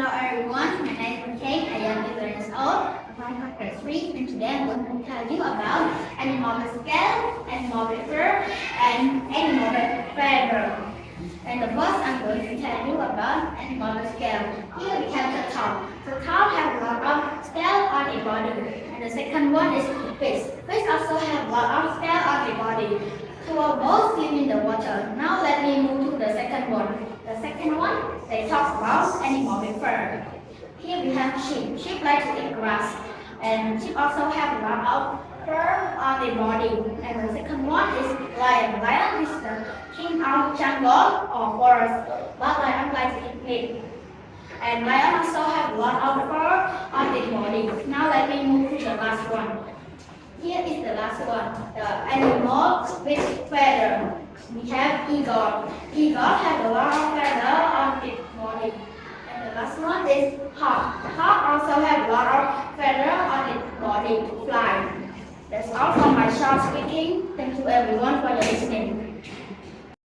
Hello everyone, my name is Bunchheng. I am 11 years old, I'm from grade 3, and today I'm going to tell you about animal with scale, animal with fur, and animal with feather. And the first I'm going to tell you about animal with scale. Here we have the cow. The cow has a lot of scale on its body. And the second one is fish. Fish also have a lot of scale on its body. Two of both swim in the water. Now let me move to the second one. The second one, they talk about animal with fur. Here we have sheep. Sheep like to eat grass. And sheep also have a lot of fur on their body. And the second one is lion. Lion is the king of jungle or forest. But lion like to eat meat. And lion also have a lot of fur on their body. Now let me move to the last one. Here is the last one, the animal with feather. We have eagle. Eagle has a lot of feather on its body. And the last one is hawk. Hawk also has a lot of feather on its body to fly. That's all for my short speaking. Thank you everyone for your listening.